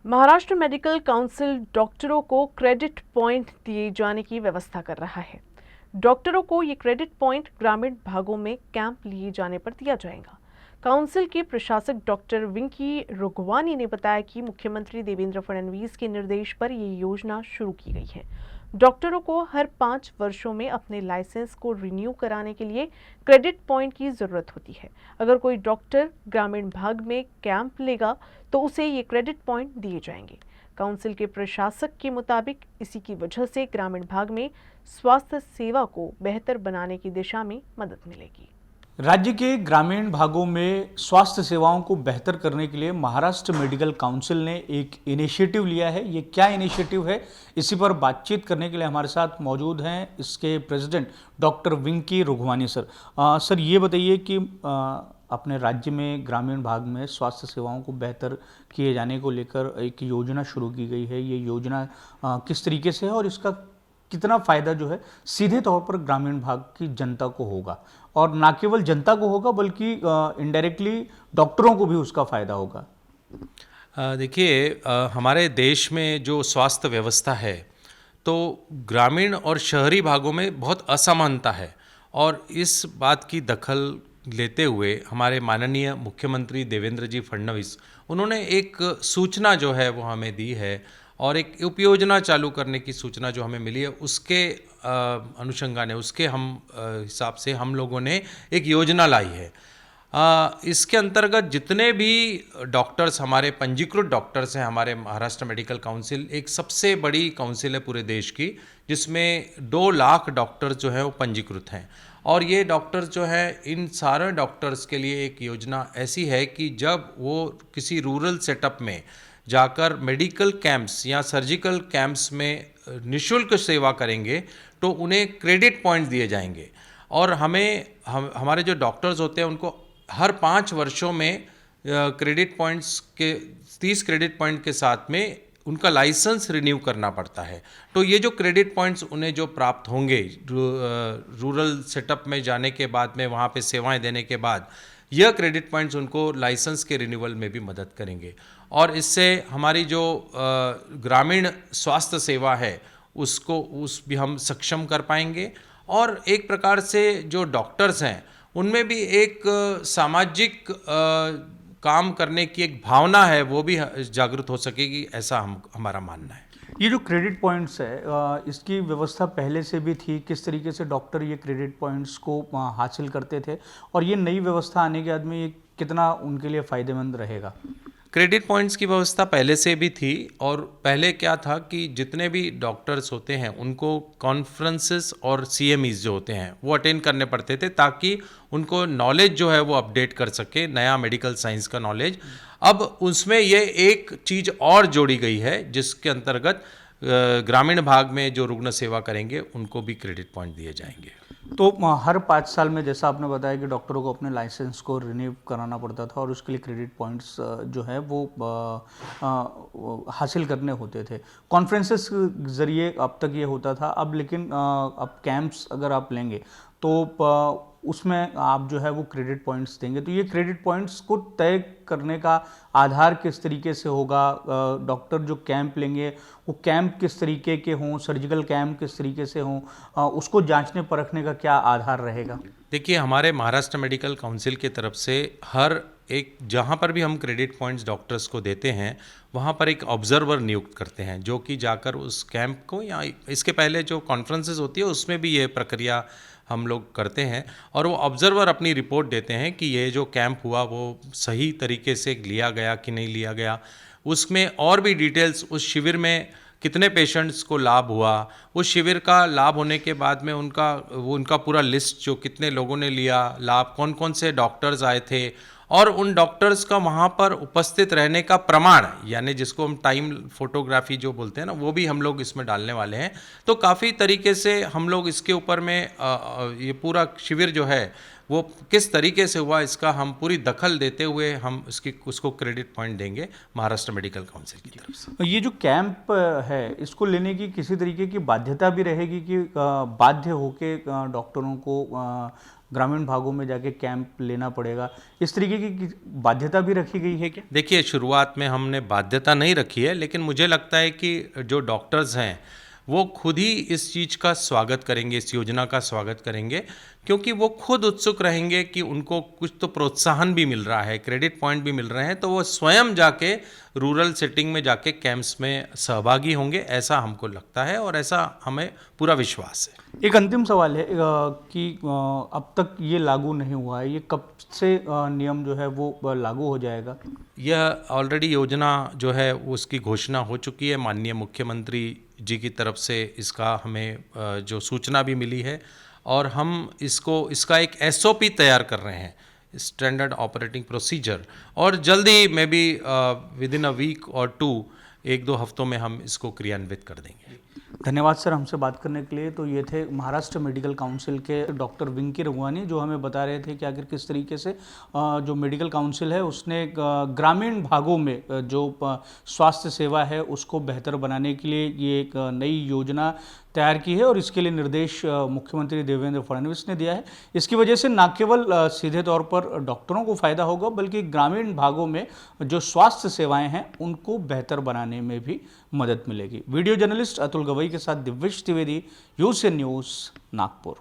Maharashtra medical council डॉक्टरों को credit point दिए जाने की व्यवस्था कर रहा है। डॉक्टरों को ये क्रेडिट पॉइंट ग्रामीण भागों में कैंप लिए जाने पर दिया जाएगा। काउंसिल के प्रशासक डॉक्टर विंकी रुगवानी ने बताया कि मुख्यमंत्री देवेंद्र फडणवीस के निर्देश पर ये योजना शुरू की गई है। डॉक्टरों को हर 5 वर्षों में अपने लाइसेंस को रिन्यू कराने के लिए क्रेडिट पॉइंट की जरूरत होती है। अगर कोई डॉक्टर ग्रामीण भाग में कैंप लेगा तो उसे ये क्रेडिट पॉइंट दिए जाएंगे। काउंसिल के प्रशासक के मुताबिक इसी की वजह से ग्रामीण भाग में स्वास्थ्य सेवा को बेहतर बनाने की दिशा में मदद मिलेगी। राज्य के ग्रामीण भागों में स्वास्थ्य सेवाओं को बेहतर करने के लिए महाराष्ट्र मेडिकल काउंसिल ने एक इनिशिएटिव लिया है। ये क्या इनिशिएटिव है, इसी पर बातचीत करने के लिए हमारे साथ मौजूद हैं इसके president doctor Vinky Rughwani sir. Sir ये बताइए कि अपने राज्य में ग्रामीण भाग में स्वास्थ्य सेवाओं को बेहतर किए जाने को लेकर एक योजना शुरू की गई है। ये योजना किस तरीके से है और इसका कितना फ़ायदा जो है सीधे तौर पर ग्रामीण भाग की जनता को होगा, और ना केवल जनता को होगा बल्कि इनडायरेक्टली डॉक्टरों को भी उसका फ़ायदा होगा। देखिए, हमारे देश में जो स्वास्थ्य व्यवस्था है तो ग्रामीण और शहरी भागों में बहुत असमानता है, और इस बात की दखल लेते हुए हमारे माननीय मुख्यमंत्री देवेंद्र जी फडणवीस उन्होंने एक सूचना जो है वो हमें दी है, और एक उपयोजना चालू करने की सूचना जो हमें मिली है उसके अनुषंगान है, उसके हम हिसाब से हम लोगों ने एक योजना लाई है। इसके अंतर्गत जितने भी डॉक्टर्स, हमारे पंजीकृत डॉक्टर्स हैं, हमारे महाराष्ट्र मेडिकल काउंसिल एक सबसे बड़ी काउंसिल है पूरे देश की, जिसमें 2 लाख डॉक्टर्स जो हैं वो पंजीकृत हैं। और ये डॉक्टर्स जो हैं, इन सारे डॉक्टर्स के लिए एक योजना ऐसी है कि जब वो किसी रूरल सेटअप में जाकर मेडिकल कैंप्स या सर्जिकल कैंप्स में निःशुल्क सेवा करेंगे तो उन्हें क्रेडिट पॉइंट दिए जाएंगे। और हमारे जो डॉक्टर्स होते हैं उनको हर 5 वर्षों में क्रेडिट पॉइंट्स के 30 क्रेडिट पॉइंट के साथ में उनका लाइसेंस रिन्यू करना पड़ता है। तो ये जो क्रेडिट पॉइंट्स उन्हें जो प्राप्त होंगे रूरल सेटअप में जाने के बाद में, वहाँ पे सेवाएं देने के बाद, यह क्रेडिट पॉइंट्स उनको लाइसेंस के रिन्यूअल में भी मदद करेंगे। और इससे हमारी जो ग्रामीण स्वास्थ्य सेवा है उस भी हम सक्षम कर पाएंगे। और एक प्रकार से जो डॉक्टर्स हैं उनमें भी एक सामाजिक काम करने की एक भावना है, वो भी जागृत हो सकेगी, ऐसा हमारा मानना है। ये जो क्रेडिट पॉइंट्स है, इसकी व्यवस्था पहले से भी थी? किस तरीके से डॉक्टर ये क्रेडिट पॉइंट्स को हासिल करते थे, और ये नई व्यवस्था आने के बाद में ये कितना उनके लिए फ़ायदेमंद रहेगा? क्रेडिट पॉइंट्स की व्यवस्था पहले से भी थी, और पहले क्या था कि जितने भी डॉक्टर्स होते हैं उनको कॉन्फ्रेंसेस और सीएमईज जो होते हैं वो अटेंड करने पड़ते थे, ताकि उनको नॉलेज जो है वो अपडेट कर सके, नया मेडिकल साइंस का नॉलेज। अब उसमें ये एक चीज़ और जोड़ी गई है, जिसके अंतर्गत ग्रामीण भाग में जो रुग्ण सेवा करेंगे उनको भी क्रेडिट पॉइंट दिए जाएंगे। तो हर 5 साल में, जैसा आपने बताया कि डॉक्टरों को अपने लाइसेंस को रिन्यू कराना पड़ता था और उसके लिए क्रेडिट पॉइंट्स जो है वो हासिल करने होते थे। कॉन्फ्रेंसेस के ज़रिए अब तक ये होता था, अब लेकिन अब कैंप्स अगर आप लेंगे तो उसमें आप जो है वो क्रेडिट पॉइंट्स देंगे। तो ये क्रेडिट पॉइंट्स को तय करने का आधार किस तरीके से होगा? डॉक्टर जो कैंप लेंगे वो कैंप किस तरीके के हों, सर्जिकल कैंप किस तरीके से हों, उसको जांचने परखने का क्या आधार रहेगा? देखिए, हमारे महाराष्ट्र मेडिकल काउंसिल की तरफ से हर एक, जहाँ पर भी हम क्रेडिट पॉइंट्स डॉक्टर्स को देते हैं वहाँ पर एक ऑब्जर्वर नियुक्त करते हैं, जो कि जाकर उस कैंप को, या इसके पहले जो कॉन्फ्रेंसेस होती है उसमें भी ये प्रक्रिया हम लोग करते हैं, और वो ऑब्जर्वर अपनी रिपोर्ट देते हैं कि ये जो कैंप हुआ वो सही तरीके से लिया गया कि नहीं लिया गया। उसमें और भी डिटेल्स, उस शिविर में कितने पेशेंट्स को लाभ हुआ, उस शिविर का लाभ होने के बाद में उनका पूरा लिस्ट, जो कितने लोगों ने लिया लाभ, कौन कौन से डॉक्टर्स आए थे, और उन डॉक्टर्स का वहाँ पर उपस्थित रहने का प्रमाण, यानी जिसको हम टाइम फोटोग्राफी जो बोलते हैं ना, वो भी हम लोग इसमें डालने वाले हैं। तो काफ़ी तरीके से हम लोग इसके ऊपर में ये पूरा शिविर जो है वो किस तरीके से हुआ, इसका हम पूरी दखल देते हुए हम उसको क्रेडिट पॉइंट देंगे महाराष्ट्र मेडिकल काउंसिल की तरफ से। ये जो कैंप है, इसको लेने की किसी तरीके की बाध्यता भी रहेगी कि बाध्य होके डॉक्टरों को ग्रामीण भागों में जाके कैंप लेना पड़ेगा, इस तरीके की बाध्यता भी रखी गई है क्या? देखिए, शुरुआत में हमने बाध्यता नहीं रखी है, लेकिन मुझे लगता है कि जो डॉक्टर्स हैं वो खुद ही इस चीज़ का स्वागत करेंगे, इस योजना का स्वागत करेंगे, क्योंकि वो खुद उत्सुक रहेंगे कि उनको कुछ तो प्रोत्साहन भी मिल रहा है, क्रेडिट पॉइंट भी मिल रहे हैं, तो वो स्वयं जाके रूरल सेटिंग में जाके कैंप्स में सहभागी होंगे, ऐसा हमको लगता है और ऐसा हमें पूरा विश्वास है। एक अंतिम सवाल है कि अब तक ये लागू नहीं हुआ है, ये कब से नियम जो है वो लागू हो जाएगा? यह ऑलरेडी योजना जो है उसकी घोषणा हो चुकी है, माननीय मुख्यमंत्री जी की तरफ से इसका हमें जो सूचना भी मिली है और हम इसका एक SOP तैयार कर रहे हैं, स्टैंडर्ड ऑपरेटिंग प्रोसीजर, और जल्दी may be within a week और 1-2 हफ्तों में हम इसको क्रियान्वित कर देंगे। धन्यवाद सर हमसे बात करने के लिए। तो ये थे महाराष्ट्र मेडिकल काउंसिल के डॉक्टर विंकी रघुवानी, जो हमें बता रहे थे कि आखिर किस तरीके से जो मेडिकल काउंसिल है उसने ग्रामीण भागों में जो स्वास्थ्य सेवा है उसको बेहतर बनाने के लिए ये एक नई योजना तैयार की है और इसके लिए निर्देश मुख्यमंत्री देवेंद्र फडणवीस ने दिया है। इसकी वजह से न केवल सीधे तौर पर डॉक्टरों को फायदा होगा, बल्कि ग्रामीण भागों में जो स्वास्थ्य सेवाएं हैं उनको बेहतर बनाने में भी मदद मिलेगी। वीडियो जर्नलिस्ट अतुल गवई के साथ दिव्येश त्रिवेदी, यूसीएन न्यूज़, नागपुर।